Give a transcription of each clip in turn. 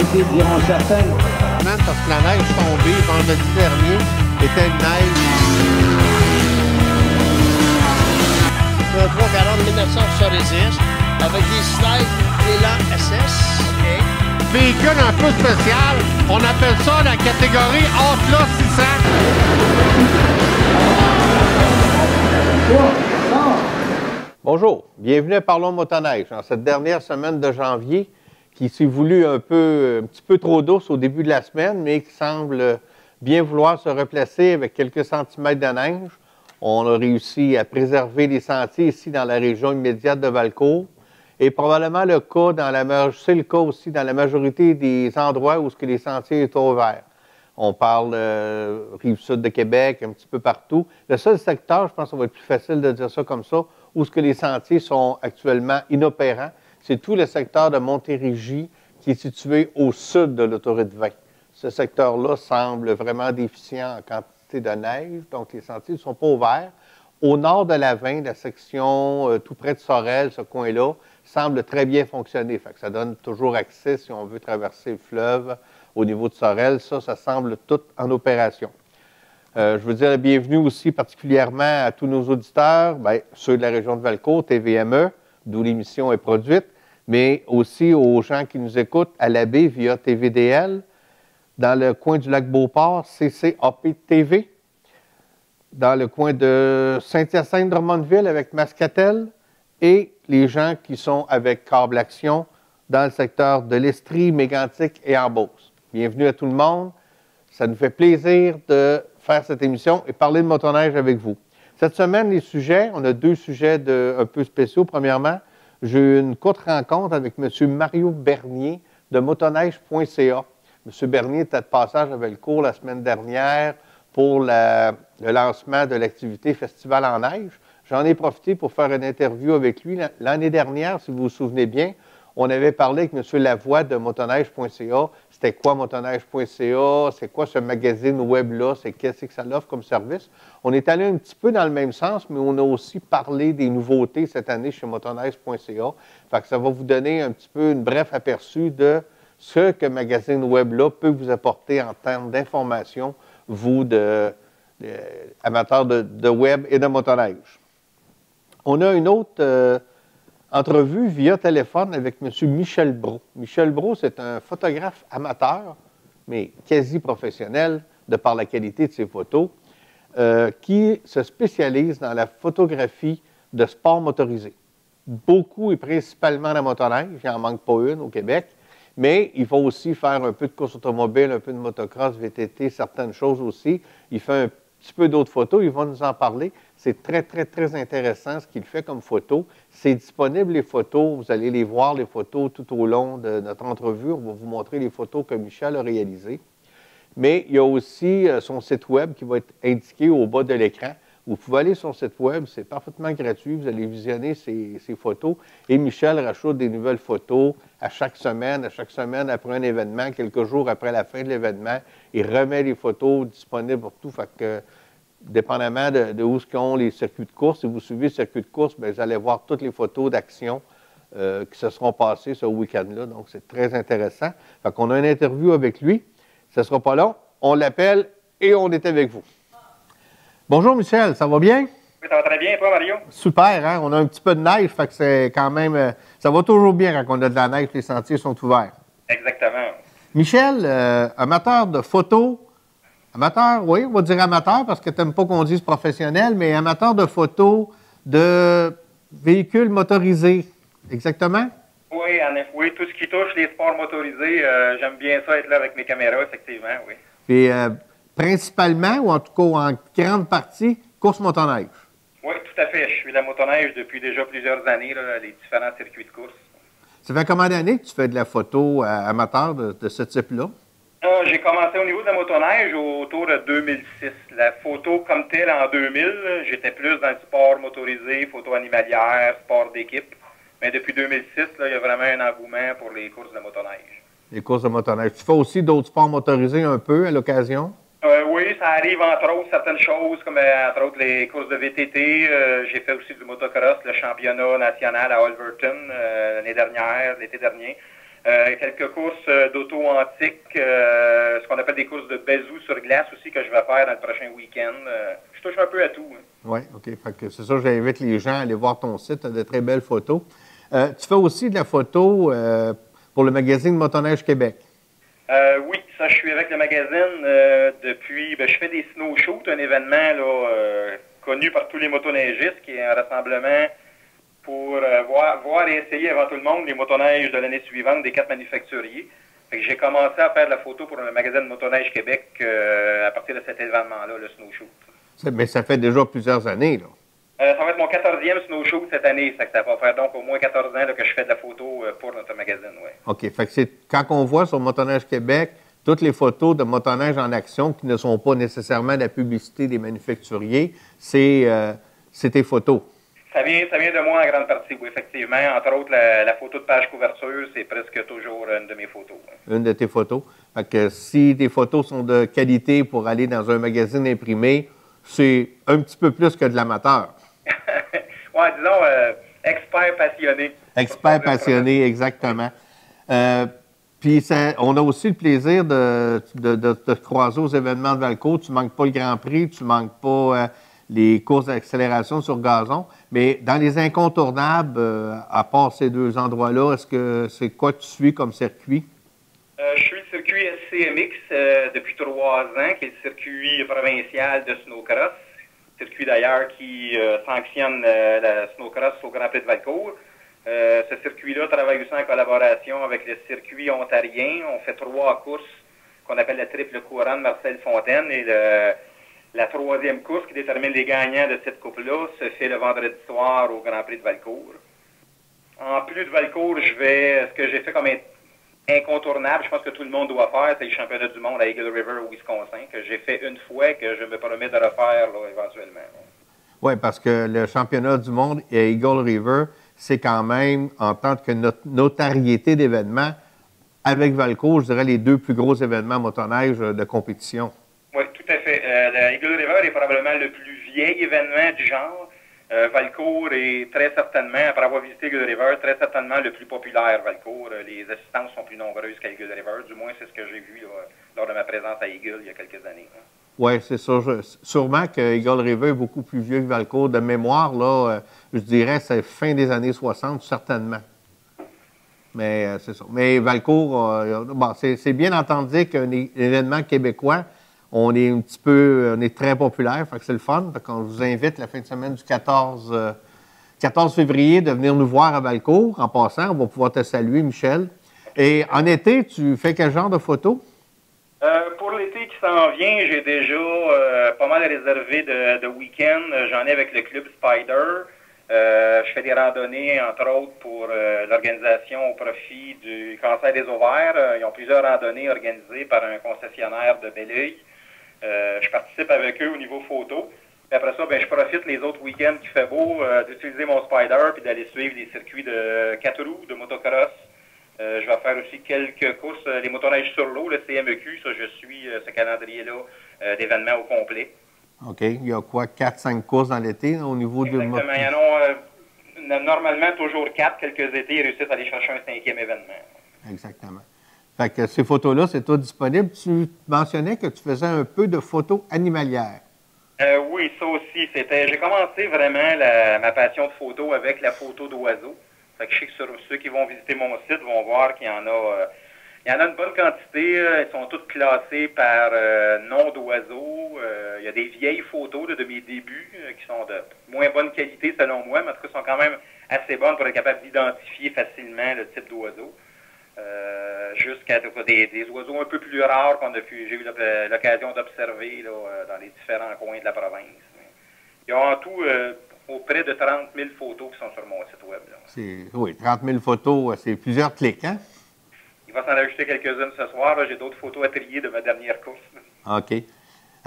été, diront certains. Parce que la neige tombée vendredi dernier était une neige. 1970 avec des slides élan SS. Okay. Véhicule un peu spécial, on appelle ça la catégorie Atlas 600. Bonjour, bienvenue à Parlons Motoneige. En cette dernière semaine de janvier, qui s'est voulu un petit peu trop douce au début de la semaine, mais qui semble bien vouloir se replacer avec quelques centimètres de neige. On a réussi à préserver les sentiers ici dans la région immédiate de Valcourt. Et probablement le cas c'est le cas aussi dans la majorité des endroits où les sentiers sont ouverts. On parle Rive-Sud de Québec, un petit peu partout. Le seul secteur, je pense que ça va être plus facile de dire ça comme ça, où les sentiers sont actuellement inopérants, c'est tout le secteur de Montérégie qui est situé au sud de l'autoroute 20. Ce secteur-là semble vraiment déficient en quantité de neige, donc les sentiers ne sont pas ouverts. Au nord de la 20, la section tout près de Sorel, ce coin-là, semble très bien fonctionner. Fait que ça donne toujours accès, si on veut traverser le fleuve au niveau de Sorel. Ça semble tout en opération. Je veux dire la bienvenue aussi particulièrement à tous nos auditeurs, ceux de la région de Valcourt, TVME, d'où l'émission est produite, mais aussi aux gens qui nous écoutent à la baie via TVDL, dans le coin du lac Beauport, CCAP TV, dans le coin de Saint-Hyacinthe-Drummondville avec Mascatel, et les gens qui sont avec Câble Action dans le secteur de l'Estrie, Mégantic et en Beauce. Bienvenue à tout le monde. Ça nous fait plaisir de faire cette émission et parler de motoneige avec vous. Cette semaine, les sujets, on a deux sujets un peu spéciaux. Premièrement, j'ai eu une courte rencontre avec M. Mario Bernier de motoneige.ca. M. Bernier était de passage à Valcourt la semaine dernière pour le lancement de l'activité Festival en neige. J'en ai profité pour faire une interview avec lui. L'année dernière, si vous vous souvenez bien, on avait parlé avec M. Lavoie de motoneige.ca. C'était quoi motoneige.ca? C'est quoi ce magazine web-là? Qu'est-ce que ça offre comme service? On est allé un petit peu dans le même sens, mais on a aussi parlé des nouveautés cette année chez motoneige.ca. Fait que ça va vous donner un petit peu une bref aperçu de ce que magazine web-là peut vous apporter en termes d'information, vous, amateurs de web et de motoneige. On a une autre entrevue via téléphone avec M. Michel Brault. Michel Brault, c'est un photographe amateur, mais quasi professionnel, de par la qualité de ses photos, qui se spécialise dans la photographie de sport motorisé. Beaucoup et principalement la motoneige, il n'en manque pas une au Québec, mais il va aussi faire un peu de course automobile, un peu de motocross, VTT, certaines choses aussi. Il fait un petit peu d'autres photos, il va nous en parler. C'est très, très, très intéressant ce qu'il fait comme photo. C'est disponible, les photos. Vous allez les voir, les photos, tout au long de notre entrevue. On va vous montrer les photos que Michel a réalisées. Mais il y a aussi son site web qui va être indiqué au bas de l'écran. Vous pouvez aller sur son site web, c'est parfaitement gratuit. Vous allez visionner ces photos. Et Michel rajoute des nouvelles photos à chaque semaine après un événement, quelques jours après la fin de l'événement. Il remet les photos disponibles pour tout. Fait que, dépendamment de où sont les circuits de course, si vous suivez le circuit de course, bien, vous allez voir toutes les photos d'action qui se seront passées ce week-end-là. Donc, c'est très intéressant. Fait qu'on a une interview avec lui. Ce ne sera pas long. On l'appelle et on est avec vous. Bonjour, Michel. Ça va bien? Oui, ça va très bien. Et toi, Mario? Super, hein? On a un petit peu de neige, fait que c'est quand même... ça va toujours bien quand on a de la neige, les sentiers sont ouverts. Exactement. Michel, amateur de photos, amateur, oui, on va dire amateur parce que tu n'aimes pas qu'on dise professionnel, mais amateur de photos de véhicules motorisés, exactement? Oui, en effet. Oui, tout ce qui touche les sports motorisés, j'aime bien ça être là avec mes caméras, effectivement, oui. Puis, principalement, ou en tout cas en grande partie, course motoneige. Oui, tout à fait. Je suis la motoneige depuis déjà plusieurs années, là, les différents circuits de course. Ça fait combien d'années que tu fais de la photo amateur de ce type-là? J'ai commencé au niveau de la motoneige autour de 2006. La photo comme telle en 2000, j'étais plus dans le sport motorisé, photo animalière, sport d'équipe. Mais depuis 2006, là, il y a vraiment un engouement pour les courses de motoneige. Les courses de motoneige. Tu fais aussi d'autres sports motorisés un peu à l'occasion? Oui, ça arrive entre autres certaines choses, comme entre autres les courses de VTT. J'ai fait aussi du motocross, le championnat national à Alberton l'année dernière, l'été dernier. Quelques courses d'auto antique, ce qu'on appelle des courses de bazou sur glace aussi que je vais faire dans le prochain week-end. Je touche un peu à tout. Hein. Oui, OK. Fait que c'est ça, j'invite les gens à aller voir ton site. Tu as de très belles photos. Tu fais aussi de la photo pour le magazine Motoneige Québec. Oui, ça, je suis avec le magazine depuis... je fais des snowshoots, un événement là, connu par tous les motoneigistes, qui est un rassemblement pour voir et essayer avant tout le monde les motoneiges de l'année suivante des 4 manufacturiers. Fait que j'ai commencé à faire de la photo pour le magazine Motoneige Québec à partir de cet événement-là, le snowshoot. Mais ça fait déjà plusieurs années, là. Ça va être mon 14e snowshoot cette année. Ça va faire donc au moins 14 ans là, que je fais de la photo pour notre magazine. Ouais. OK. Fait que c'est quand on voit sur Motoneige Québec toutes les photos de motoneige en action qui ne sont pas nécessairement de la publicité des manufacturiers, c'est tes photos. Ça vient de moi en grande partie, oui, effectivement. Entre autres, la photo de page couverture, c'est presque toujours une de mes photos. Une de tes photos. Fait que si tes photos sont de qualité pour aller dans un magazine imprimé, c'est un petit peu plus que de l'amateur. Oui, disons, expert passionné. Expert passionné, exactement. Puis on a aussi le plaisir de te croiser aux événements de Valcourt. Tu ne manques pas le Grand Prix, tu ne manques pas les courses d'accélération sur gazon. Mais dans les incontournables, à part ces 2 endroits-là, est-ce que c'est quoi tu suis comme circuit? Je suis le circuit SCMX depuis 3 ans, qui est le circuit provincial de snowcross. Circuit d'ailleurs qui sanctionne la snowcross au Grand Prix de Valcourt. Ce circuit-là travaille aussi en collaboration avec le circuit ontarien. On fait 3 courses qu'on appelle la triple couronne Marcel Fontaine et la 3e course qui détermine les gagnants de cette coupe-là se fait le vendredi soir au Grand Prix de Valcourt. En plus de Valcourt, ce que j'ai fait comme incontournable, je pense que tout le monde doit faire, c'est le championnat du monde à Eagle River au Wisconsin, que j'ai fait une fois et que je me promets de refaire là, éventuellement. Oui, parce que le championnat du monde à Eagle River, c'est quand même, en tant que notariété d'événements, avec Valcourt, je dirais les 2 plus gros événements motoneige de compétition. Oui, tout à fait. Le Eagle River est probablement le plus vieil événement du genre. Valcourt est très certainement, après avoir visité Eagle River, très certainement le plus populaire, Valcourt. Les assistances sont plus nombreuses qu'à Eagle River. Du moins, c'est ce que j'ai vu là, lors de ma présence à Eagle il y a quelques années. Hein. Oui, c'est ça. Sûrement que Eagle River est beaucoup plus vieux que Valcourt. De mémoire, là, je dirais c'est fin des années 60, certainement. Mais c'est ça. Mais Valcourt, bon, c'est bien entendu dire qu'un événement québécois, on est très populaire, fait que c'est le fun. Fait qu'on vous invite la fin de semaine du 14 février de venir nous voir à Valcourt. En passant, on va pouvoir te saluer, Michel. Et en été, tu fais quel genre de photos? Pour l'été qui s'en vient, j'ai déjà pas mal réservé de week-end. J'en ai avec le club Spider. Je fais des randonnées, entre autres, pour l'organisation au profit du cancer des ovaires. Ils ont plusieurs randonnées organisées par un concessionnaire de Belleuil. Je participe avec eux au niveau photo. Puis après ça, je profite les autres week-ends qu'il fait beau d'utiliser mon Spider puis d'aller suivre les circuits de 4 roues, de motocross. Je vais faire aussi quelques courses, les motoneiges sur l'eau, le CMEQ, ça je suis ce calendrier-là d'événements au complet. OK. Il y a quoi, 4-5 courses dans l'été là, au niveau de... Exactement. Il y en a normalement toujours 4. Quelques étés, ils réussissent à aller chercher un 5e événement. Exactement. Fait que ces photos-là, c'est tout disponible. Tu mentionnais que tu faisais un peu de photos animalières. Oui, ça aussi. J'ai commencé vraiment ma passion de photo avec la photo d'oiseaux. Fait que je sais que ceux qui vont visiter mon site vont voir qu'il y en a une bonne quantité. Ils sont toutes classées par nom d'oiseaux. Il y a des vieilles photos de mes débuts qui sont de moins bonne qualité selon moi, mais en tout cas sont quand même assez bonnes pour être capable d'identifier facilement le type d'oiseau. Jusqu'à des oiseaux un peu plus rares j'ai eu l'occasion d'observer dans les différents coins de la province. Il y a en tout auprès de 30 000 photos qui sont sur mon site web. Oui, 30 000 photos, c'est plusieurs clics, hein? Il va s'en ajouter quelques-unes ce soir. J'ai d'autres photos à trier de ma dernière course. OK.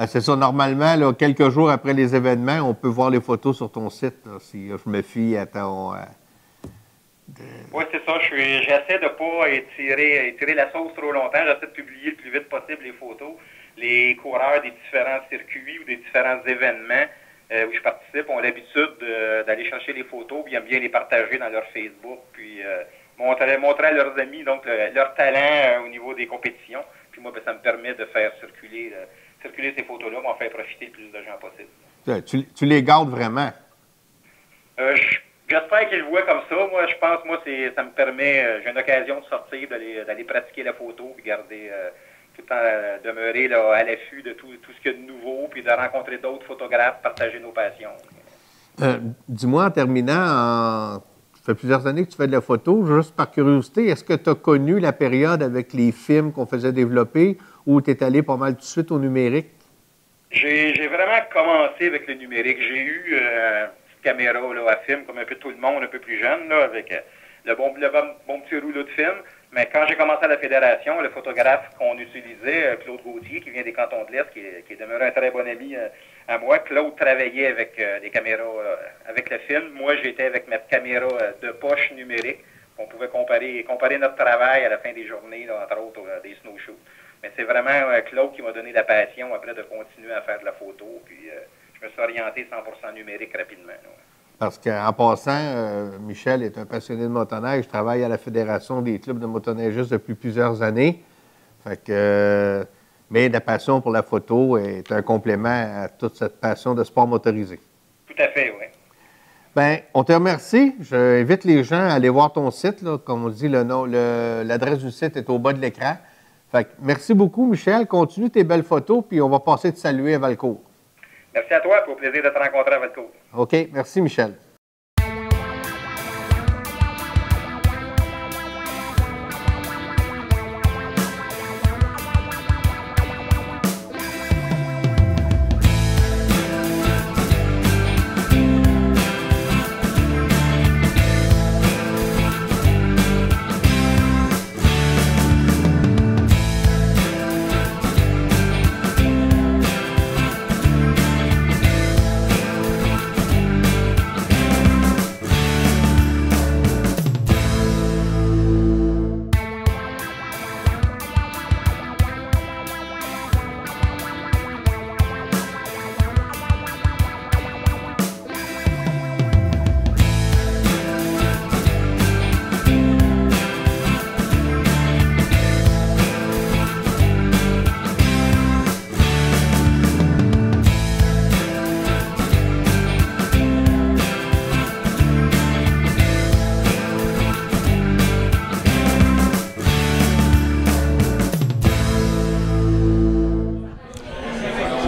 C'est ça, normalement, là, quelques jours après les événements, on peut voir les photos sur ton site, là, si je me fie à ton... Oui, c'est ça. J'essaie de ne pas étirer la sauce trop longtemps. J'essaie de publier le plus vite possible les photos. Les coureurs des différents circuits ou des différents événements où je participe ont l'habitude d'aller chercher les photos, puis ils aiment bien les partager dans leur Facebook, puis montrer à leurs amis donc leur talent au niveau des compétitions. Puis moi, ben, ça me permet de faire circuler ces photos-là, m'en faire profiter le plus de gens possible. Tu les gardes vraiment? J'espère qu'ils le voient comme ça. Moi, je pense, ça me permet, j'ai une occasion de sortir, d'aller pratiquer la photo, puis garder, tout le temps demeurer là, à l'affût de tout ce qu'il y a de nouveau, puis de rencontrer d'autres photographes, partager nos passions. Dis-moi, en terminant, ça fait plusieurs années que tu fais de la photo, juste par curiosité, est-ce que tu as connu la période avec les films qu'on faisait développer ou tu es allé pas mal tout de suite au numérique? J'ai vraiment commencé avec le numérique. J'ai eu une petite caméra là, à film, comme un peu tout le monde, un peu plus jeune, là, avec le bon petit rouleau de film. Mais quand j'ai commencé à la Fédération, le photographe qu'on utilisait, Claude Gauthier, qui vient des Cantons de l'Est, qui est demeuré un très bon ami à moi, Claude travaillait avec des caméras, avec le film. Moi, j'étais avec ma caméra de poche numérique. On pouvait comparer notre travail à la fin des journées, là, entre autres des snowshoes. Mais c'est vraiment Claude qui m'a donné la passion après de continuer à faire de la photo. Puis je me suis orienté 100% numérique rapidement. Là. Parce qu'en passant, Michel est un passionné de motoneige. Je travaille à la Fédération des clubs de motoneigistes depuis plusieurs années. Fait que, mais la passion pour la photo est un complément à toute cette passion de sport motorisé. Tout à fait, oui. Bien, on te remercie. J'invite les gens à aller voir ton site. Là. Comme on dit, l'adresse du site est au bas de l'écran. Fait que, merci beaucoup, Michel. Continue tes belles photos, puis on va passer te saluer à Valcourt. Merci à toi. Pour le plaisir de te rencontrer à Valcourt. OK. Merci, Michel.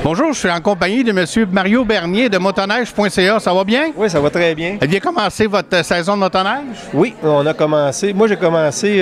Bonjour, je suis en compagnie de M. Mario Bernier de motoneige.ca. Ça va bien? Oui, ça va très bien. Vous avez commencé votre saison de motoneige? Oui, on a commencé. Moi, j'ai commencé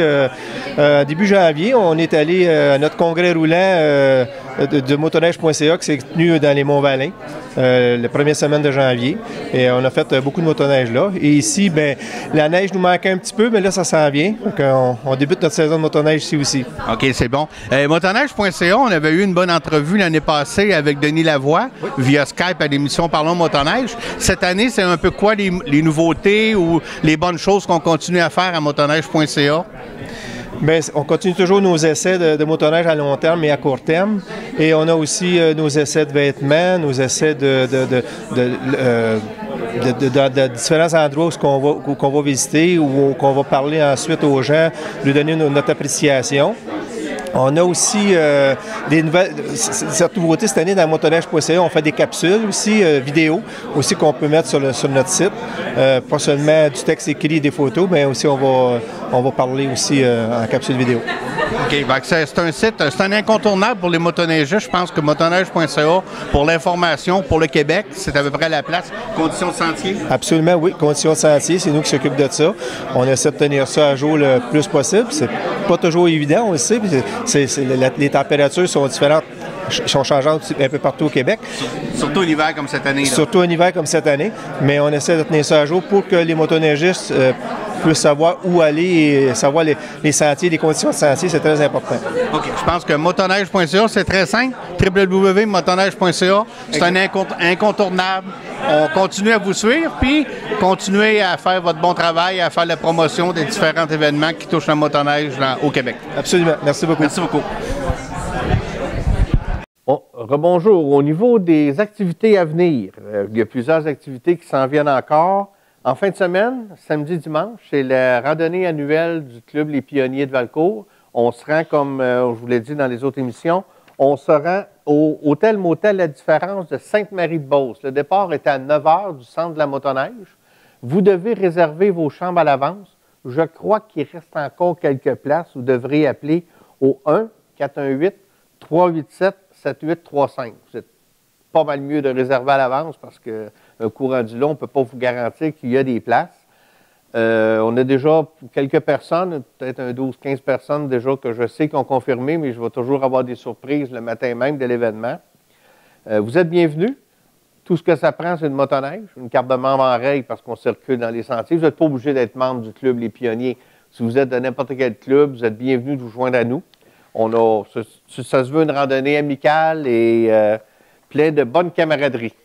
début janvier. On est allé à notre congrès roulant de motoneige.ca qui s'est tenu dans les Monts-Valin la première semaine de janvier. Et on a fait beaucoup de motoneige là. Et ici, bien, la neige nous manquait un petit peu, mais là, ça s'en vient. Donc, on débute notre saison de motoneige ici aussi. OK, c'est bon. Motoneige.ca, on avait eu une bonne entrevue l'année passée avec Denis Lavoie, oui, via Skype à l'émission Parlons Motoneige. Cette année, c'est un peu quoi les nouveautés ou les bonnes choses qu'on continue à faire à motoneige.ca? Bien, on continue toujours nos essais de motoneige à long terme et à court terme. Et on a aussi nos essais de vêtements, nos essais de différents endroits qu'on va visiter ou qu'on va parler ensuite aux gens, lui donner notre appréciation. On a aussi des nouvelles, cette nouveauté cette année dans motoneige.ca, on fait des capsules aussi, vidéo, aussi qu'on peut mettre sur notre site. Pas seulement du texte écrit et des photos, mais aussi on va parler aussi en capsule vidéo. OK, c'est un site, c'est un incontournable pour les motoneigistes. Je pense que motoneige.ca, pour l'information, pour le Québec, c'est à peu près la place. Conditions de sentier? Absolument, oui. Conditions de sentier, c'est nous qui s'occupons de ça. On essaie de tenir ça à jour le plus possible. C'est pas toujours évident, on le sait. Les températures sont différentes, sont changeantes un peu partout au Québec. Surtout en hiver comme cette année. Là. Surtout en hiver comme cette année. Mais on essaie de tenir ça à jour pour que les motoneigistes puissent savoir où aller et savoir les sentiers, les conditions de sentier, c'est très important. OK. Je pense que motoneige.ca, c'est très simple. www.motoneige.ca, c'est un incontournable. On continue à vous suivre, puis continuez à faire votre bon travail, à faire la promotion des différents événements qui touchent la motoneige au Québec. Absolument. Merci beaucoup. Merci beaucoup. Bon, rebonjour. Au niveau des activités à venir, il y a plusieurs activités qui s'en viennent encore. En fin de semaine, samedi, dimanche, c'est la randonnée annuelle du Club Les Pionniers de Valcourt. On se rend, comme je vous l'ai dit dans les autres émissions, on se rend au hôtel-motel La Différence de Sainte-Marie-de-Beauce. Le départ est à 9 h du centre de la motoneige. Vous devez réserver vos chambres à l'avance. Je crois qu'il reste encore quelques places. Vous devrez appeler au 1-418-387-7835. Vous êtes pas mal mieux de réserver à l'avance parce qu'un courant du long, on ne peut pas vous garantir qu'il y a des places. On a déjà quelques personnes, peut-être un 12-15 personnes déjà que je sais qui ont confirmé, mais je vais toujours avoir des surprises le matin même de l'événement. Vous êtes bienvenus. Tout ce que ça prend, c'est une motoneige, une carte de membre en règle parce qu'on circule dans les sentiers. Vous n'êtes pas obligé d'être membre du Club Les Pionniers. Si vous êtes de n'importe quel club, vous êtes bienvenus de vous joindre à nous. Ça se veut une randonnée amicale et plein de bonne camaraderie.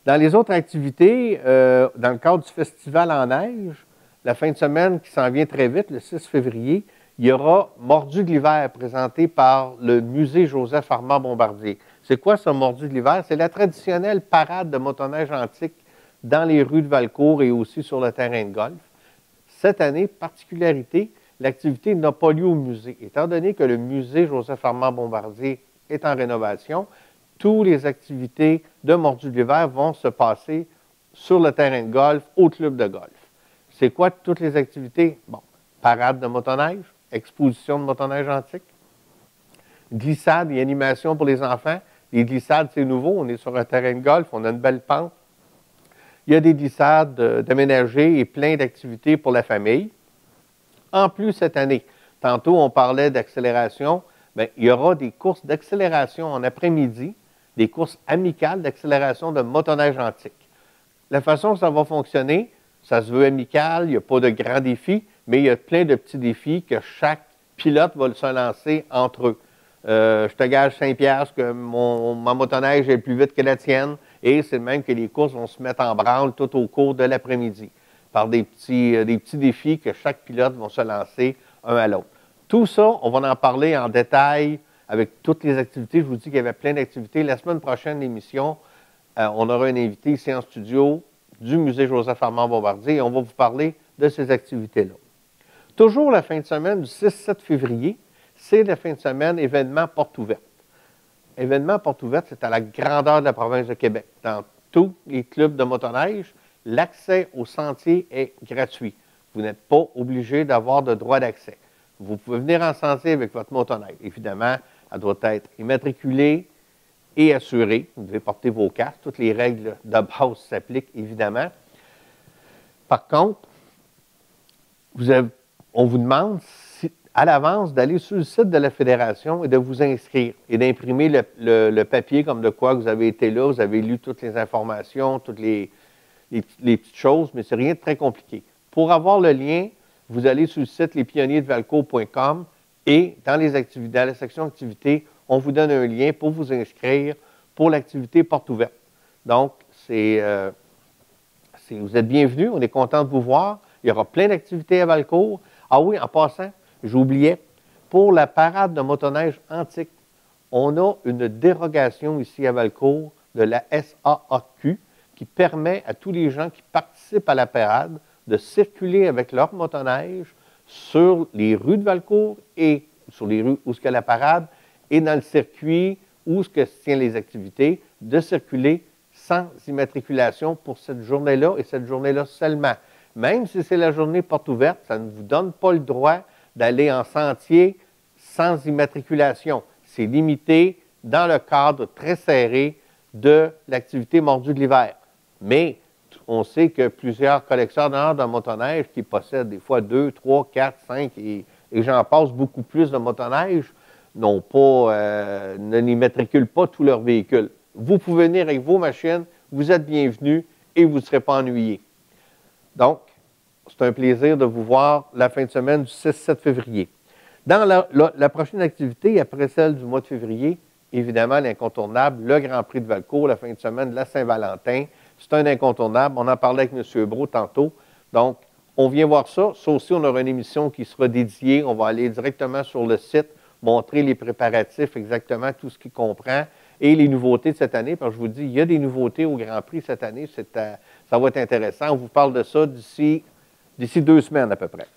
Dans les autres activités, dans le cadre du Festival en neige, la fin de semaine qui s'en vient très vite, le 6 février, il y aura Mordu de l'hiver présenté par le musée Joseph-Armand Bombardier. C'est quoi ce Mordu de l'hiver? C'est la traditionnelle parade de motoneige antique dans les rues de Valcourt et aussi sur le terrain de golf. Cette année, particularité, l'activité n'a pas lieu au musée. Étant donné que le musée Joseph-Armand Bombardier est en rénovation, toutes les activités de Mordu de l'hiver vont se passer sur le terrain de golf, au club de golf. C'est quoi toutes les activités? Bon, parade de motoneige, exposition de motoneige antique, glissade et animation pour les enfants. Les glissades, c'est nouveau, on est sur un terrain de golf, on a une belle pente. Il y a des glissades d'aménagés et plein d'activités pour la famille. En plus, cette année, tantôt on parlait d'accélération, bien, il y aura des courses d'accélération en après-midi, des courses amicales d'accélération de motoneige antique. La façon que ça va fonctionner, ça se veut amical, il n'y a pas de grands défis, mais il y a plein de petits défis que chaque pilote va se lancer entre eux. Je te gage 5 piastres que ma motoneige est plus vite que la tienne, et c'est même que les courses vont se mettre en branle tout au cours de l'après-midi, par des petits défis que chaque pilote va se lancer un à l'autre. Tout ça, on va en parler en détail avec toutes les activités. Je vous dis qu'il y avait plein d'activités. La semaine prochaine, l'émission, on aura un invité ici en studio du musée Joseph-Armand Bombardier et on va vous parler de ces activités-là. Toujours la fin de semaine du 6-7 février, c'est la fin de semaine événement porte ouverte. Événement porte ouverte, c'est à la grandeur de la province de Québec. Dans tous les clubs de motoneige, l'accès au sentier est gratuit. Vous n'êtes pas obligé d'avoir de droit d'accès. Vous pouvez venir en sentier avec votre motoneige. Évidemment, elle doit être immatriculée et assurée. Vous devez porter vos casques. Toutes les règles de base s'appliquent, évidemment. Par contre, on vous demande à l'avance d'aller sur le site de la Fédération et de vous inscrire et d'imprimer le papier comme de quoi vous avez été là, vous avez lu toutes les informations, toutes les petites choses, mais c'est rien de très compliqué. Pour avoir le lien, vous allez sur le site lespionniersdevalcourt.com et dans la section activités, on vous donne un lien pour vous inscrire pour l'activité porte ouverte. Donc, vous êtes bienvenus, on est content de vous voir. Il y aura plein d'activités à Valcourt. Ah oui, en passant, j'oubliais, pour la parade de motoneige antique, on a une dérogation ici à Valcourt de la SAAQ qui permet à tous les gens qui participent à la parade de circuler avec leur motoneige sur les rues de Valcourt et sur les rues où se tient la parade et dans le circuit où se tiennent les activités, de circuler sans immatriculation pour cette journée-là et cette journée-là seulement. Même si c'est la journée porte ouverte, ça ne vous donne pas le droit d'aller en sentier sans immatriculation. C'est limité dans le cadre très serré de l'activité mordue de l'hiver. Mais on sait que plusieurs collectionneurs de motoneige qui possèdent des fois 2, 3, 4, 5 et j'en passe beaucoup plus de motoneige ne n'immatriculent pas tous leurs véhicules. Vous pouvez venir avec vos machines, vous êtes bienvenus et vous ne serez pas ennuyés. Donc, c'est un plaisir de vous voir la fin de semaine du 6-7 février. Dans la prochaine activité, après celle du mois de février, évidemment, l'incontournable, le Grand Prix de Valcourt, la fin de semaine de la Saint-Valentin. C'est un incontournable. On en parlait avec M. Brault tantôt. Donc, on vient voir ça. Ça aussi, on aura une émission qui sera dédiée. On va aller directement sur le site, montrer les préparatifs, exactement tout ce qui comprend et les nouveautés de cette année. Parce que je vous dis, il y a des nouveautés au Grand Prix cette année. C'est Ça va être intéressant. On vous parle de ça d'ici 2 semaines à peu près.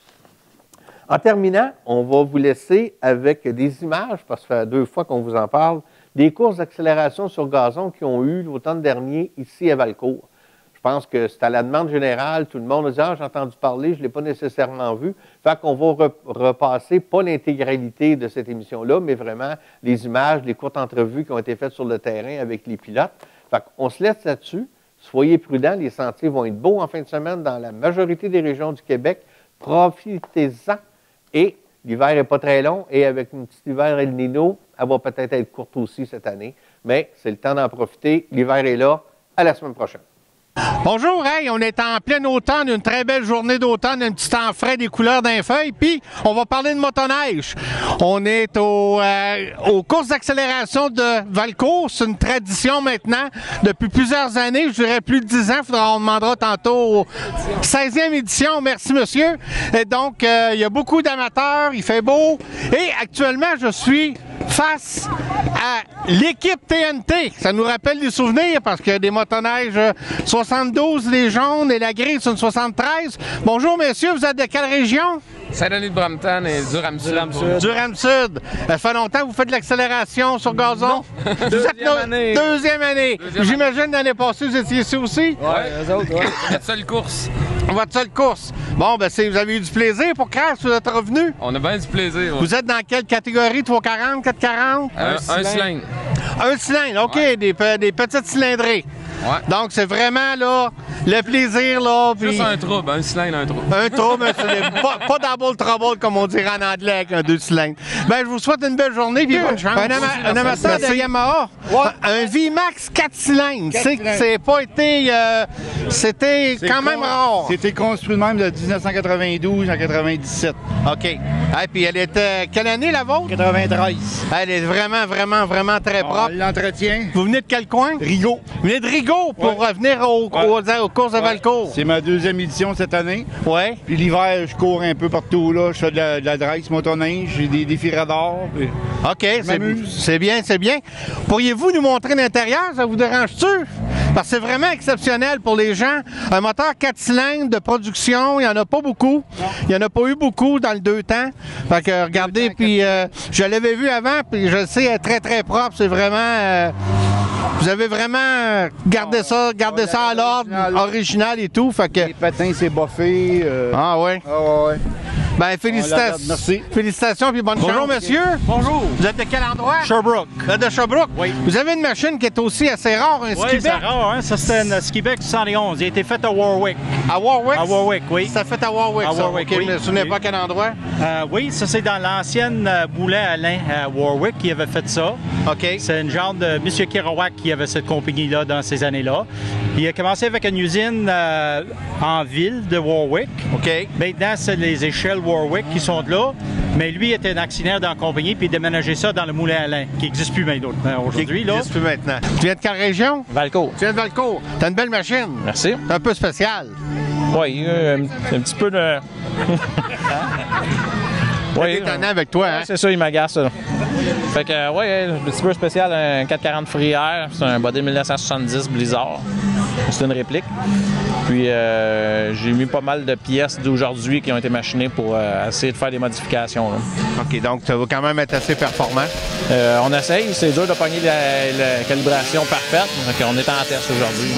En terminant, on va vous laisser avec des images, parce que ça fait 2 fois qu'on vous en parle, des courses d'accélération sur gazon qui ont eu l'automne dernier ici à Valcourt. Je pense que c'est à la demande générale. Tout le monde a dit « Ah, j'ai entendu parler, je ne l'ai pas nécessairement vu. » Fait qu'on va repasser, pas l'intégralité de cette émission-là, mais vraiment les images, les courtes entrevues qui ont été faites sur le terrain avec les pilotes. Fait qu'on se laisse là-dessus. Soyez prudents, les sentiers vont être beaux en fin de semaine dans la majorité des régions du Québec. Profitez-en. Et l'hiver n'est pas très long. Et avec un petit hiver El Niño, elle va peut-être être courte aussi cette année. Mais c'est le temps d'en profiter. L'hiver est là. À la semaine prochaine. Bonjour, hey, on est en plein automne, une très belle journée d'automne, un petit temps frais, des couleurs d'un feuille, puis on va parler de motoneige. On est aux courses d'accélération de Valcourt, c'est une tradition maintenant depuis plusieurs années, je dirais plus de 10 ans, on demandera tantôt 16e édition, merci monsieur. Et donc, il y a beaucoup d'amateurs, il fait beau, et actuellement, je suis face à l'équipe TNT. Ça nous rappelle des souvenirs parce qu'il y a des motoneiges 72, les jaunes, et la grise, c'est une 73. Bonjour, messieurs, vous êtes de quelle région? Saint-Denis-de-Brampton et Durham-Sud. Durham-Sud. Ça fait longtemps que vous faites de l'accélération sur gazon? Deuxième année. J'imagine l'année passée, vous étiez ici aussi? Oui, eux autres, oui. Notre seule course. Votre seule course. Bon, ben vous avez eu du plaisir pour Crash, vous êtes revenu? On a bien du plaisir. Ouais. Vous êtes dans quelle catégorie? 340, 440? Un cylindre. Un cylindre, OK, ouais. des petites cylindrées. Ouais. Donc, c'est vraiment, là, le plaisir, là. Juste un trouble, un cylindre, un trouble. Un trouble, pas double trouble, comme on dirait en anglais avec un 2 cylindres. Ben, je vous souhaite une belle journée et bonne chance. Un amateur de Yamaha, un VMAX 4 cylindres. C'est pas été... c'était quand même rare. C'était construit de même de 1992 à 97. OK. Et puis, elle était... Quelle année, la vôtre? 93. Elle est vraiment très propre. L'entretien. Vous venez de quel coin? Rigaud. Vous venez de Rigaud pour revenir aux courses de Valcourt. C'est ma 2e édition cette année. Oui. Puis l'hiver, je cours un peu partout, là. Je fais de la drive motoneige, j'ai des défis radars. Puis... OK, c'est bien, c'est bien. Pourriez-vous nous montrer l'intérieur? Ça vous dérange-tu? Parce que c'est vraiment exceptionnel pour les gens. Un moteur 4 cylindres de production, il n'y en a pas beaucoup. Il n'y en a pas eu beaucoup dans le 2 temps. Fait que regardez, puis je l'avais vu avant, puis je le sais, elle est très propre. C'est vraiment... vous avez vraiment gardé ça à l'ordre, original et tout. Fait que... Les patins, c'est boffé. Ah ouais? Ah ouais. Ben, félicitations. Merci. Félicitations puis bonne chance. Bonjour, monsieur. Bonjour. Vous êtes de quel endroit? Sherbrooke. Vous êtes de Sherbrooke? Oui. Vous avez une machine qui est aussi assez rare, un Skibec. Oui, c'est rare, hein? Ça, c'est une Skibec 71. Il a été fait à Warwick. À Warwick? À Warwick, oui. Ça fait à Warwick, à ça. Warwick, OK, oui. je ne me souviens pas quel endroit. Oui, ça, c'est dans l'ancienne moulin Alain à Warwick qui avait fait ça. OK. C'est une genre de M. Kerouac qui avait cette compagnie-là dans ces années-là. Il a commencé avec une usine en ville de Warwick. OK. Maintenant, c'est les échelles Warwick qui sont là. Mais lui était un actionnaire dans la compagnie puis il a déménagé ça dans le moulin Alain, qui n'existe plus maintenant aujourd'hui. Qui n'existe plus maintenant. Tu viens de quelle région? Valcourt. Tu viens de Valcourt. T'as une belle machine. Merci. C'est un peu spécial. Oui, un petit peu de... Oui, étonnant avec toi, hein? C'est ça, il m'agace, ça. Fait que, oui, un petit peu spécial, un 440 Frière. C'est un body 1970 Blizzard. C'est une réplique. Puis, j'ai mis pas mal de pièces d'aujourd'hui qui ont été machinées pour essayer de faire des modifications. Là. OK, donc ça va quand même être assez performant. On essaye. C'est dur de pogner la calibration parfaite. Donc, on est en test aujourd'hui.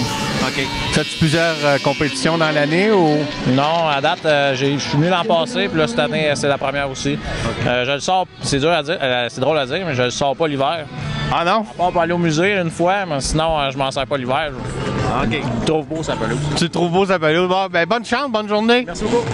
OK. Fais-tu plusieurs compétitions dans l'année ou? Non, à date, je suis venu l'an passé, puis là, cette année, c'est la première aussi. Okay. Je le sors, c'est dur à dire, c'est drôle à dire, mais je le sors pas l'hiver. Ah non? On peut aller au musée une fois, mais sinon, je m'en sers pas l'hiver. OK. Tu trouves beau sa pelouse. Tu trouves beau sa pelouse. Bon, ben, bonne chance, bonne journée. Merci beaucoup.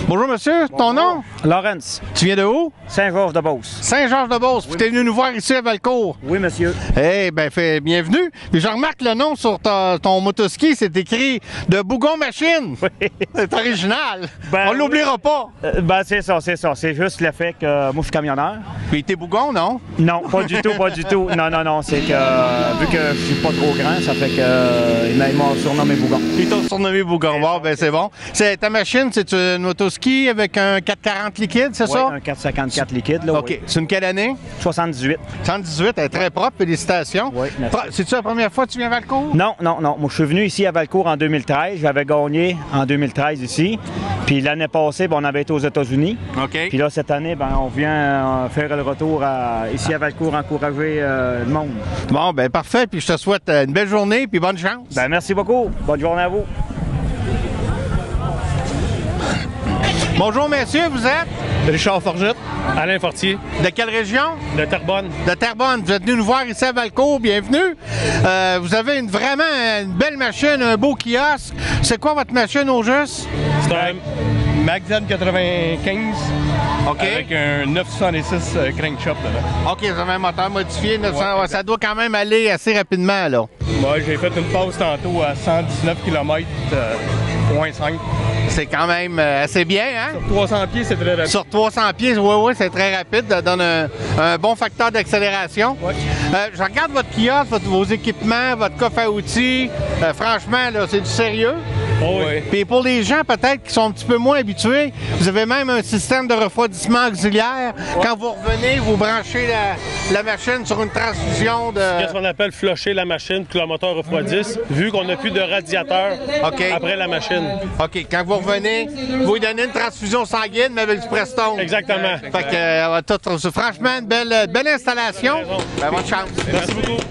Bonjour, monsieur. Ton nom? Lawrence. Tu viens de où? Saint-Georges-de-Beauce. Saint-Georges-de-Beauce. Puis t'es venu nous voir ici à Valcourt. Oui, monsieur. Eh bien, bienvenue. Puis je remarque le nom sur ton motoski, c'est écrit de Bougon Machine. Oui. C'est original. Ben, on l'oubliera pas. Ben, c'est ça. C'est juste le fait que moi, je suis camionneur. Puis t'es Bougon, non? Non, pas du tout, pas du tout. Non. C'est que, vu que je suis pas trop grand, ça fait que il m'a surnommé Bougon. Ils t'ont surnommé Bougon. Bon, ben c'est bon. Ta machine, c'est une motoski avec un 440 450 liquide, c'est ça? Oui, un 454 liquide. Là, OK. oui. C'est une quelle année? 78. 118, elle est très propre, félicitations. Oui, merci. C'est-tu la première fois que tu viens à Valcourt? Non. Moi, je suis venu ici à Valcourt en 2013. J'avais gagné en 2013 ici. Puis l'année passée, on avait été aux États-Unis. OK. Puis là, cette année, on vient faire le retour ici à Valcourt, encourager le monde. Bon, ben parfait. Puis je te souhaite une belle journée puis bonne chance. Ben, merci beaucoup. Bonne journée à vous. Bonjour, messieurs, vous êtes? Richard Forgette, Alain Fortier. De quelle région? De Terrebonne. De Terrebonne. Vous êtes venu nous voir ici à Valcourt. Bienvenue. Vous avez vraiment une belle machine, un beau kiosque. C'est quoi votre machine au juste? C'est un Magzen 95 avec un 966 crankshaft dedans. OK, vous avez un moteur modifié. 900, ouais, ça doit quand même aller assez rapidement, là. Moi, j'ai fait une pause tantôt à 119 km/5. C'est quand même assez bien, hein? Sur 300 pieds, c'est très rapide. Sur 300 pieds, oui, c'est très rapide. Ça donne un bon facteur d'accélération. Ouais. Je regarde votre kiosque, vos équipements, votre coffre à outils. Franchement, là, c'est du sérieux. Oh, oui. Puis pour les gens peut-être qui sont un petit peu moins habitués, vous avez même un système de refroidissement auxiliaire. Ouais. Quand vous revenez, vous branchez la machine sur une transfusion de... Qu'est-ce qu'on appelle flusher la machine pour que le moteur refroidisse, vu qu'on n'a plus de radiateur après la machine. OK. Quand vous revenez, vous lui donnez une transfusion sanguine, mais avec du Prestone. Exactement. Fait que, franchement, une belle installation. Ben, bonne chance. Merci beaucoup.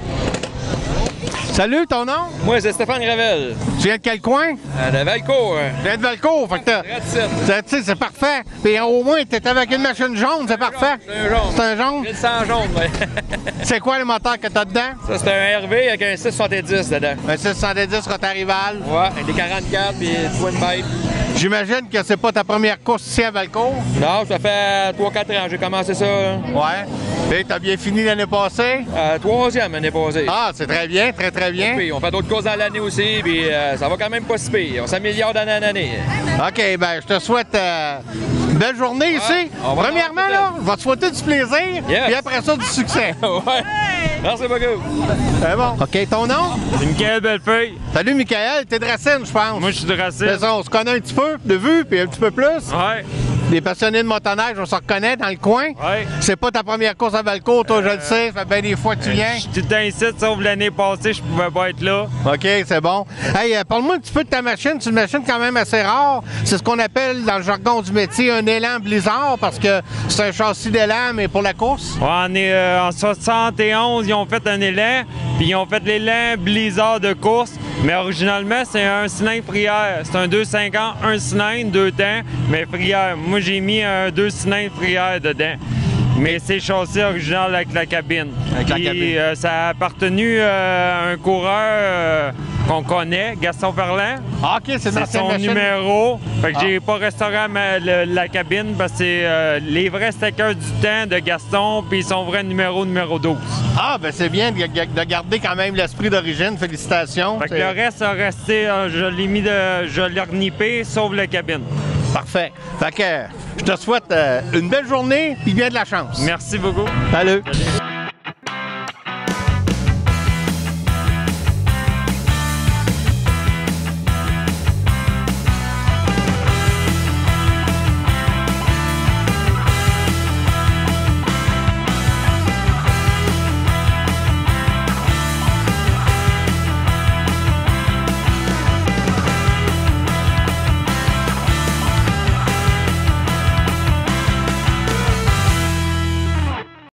Salut, ton nom? Moi, c'est Stéphane Gravel. Tu viens de quel coin? De Valcourt. Je viens de Valcourt, fait que c'est parfait. Puis au moins, t'es avec une machine jaune, c'est parfait. C'est un jaune. C'est un jaune? 1100 jaune, oui. C'est quoi le moteur que t'as dedans? Ça, c'est un RV avec un 670 dedans. Un 670 Rotarival? Ouais, avec des 44 puis Twin Bite. J'imagine que c'est pas ta première course ici à Valcourt? Non, ça fait 3-4 ans que j'ai commencé ça. Ouais. Et t'as bien fini l'année passée? 3e l'année passée. Ah, c'est très bien, très bien. Puis on fait d'autres courses dans l'année aussi, puis ça va quand même pas si pire. On s'améliore d'année en année. OK, ben je te souhaite une belle journée ici. Premièrement, là, je vais te souhaiter du plaisir, puis après ça, du succès. Ouais. Merci beaucoup. C'est bon. OK, ton nom? C'est Michael Bellefeuille. Salut, Michael. T'es de Racine, je pense. Moi, je suis de Racine. C'est ça, on se connaît un petit peu de vue, puis un petit peu plus. Ouais. Des passionnés de motoneige, on se reconnaît dans le coin. Ouais. C'est pas ta première course à Valcourt, toi, je le sais. Ça fait bien des fois que tu viens. Je suis tout le temps ici, sauf l'année passée, je pouvais pas être là. OK, c'est bon. Hey, parle-moi un petit peu de ta machine. C'est une machine quand même assez rare. C'est ce qu'on appelle, dans le jargon du métier, un élan blizzard, parce que c'est un châssis d'élan, mais pour la course. Ouais, on est en 71, ils ont fait un élan, puis ils ont fait l'élan blizzard de course. Mais originalement, c'est un cylindre Frière. C'est un 250, un cylindre, 2 temps, mais Frière. Moi, j'ai mis un 2 cylindres Frière dedans. Mais c'est châssis original avec la cabine. Ça a appartenu à un coureur qu'on connaît, Gaston Ferland. Ah, OK, c'est son numéro. Fait que j'ai pas restauré la cabine parce que c'est les vrais stickers du temps de Gaston puis son vrai numéro 12. Ah, ben c'est bien de garder quand même l'esprit d'origine. Félicitations. Fait que le reste a resté, je l'ai renippé, sauf la cabine. Parfait. Fait que je te souhaite une belle journée et bien de la chance. Merci beaucoup. Salut.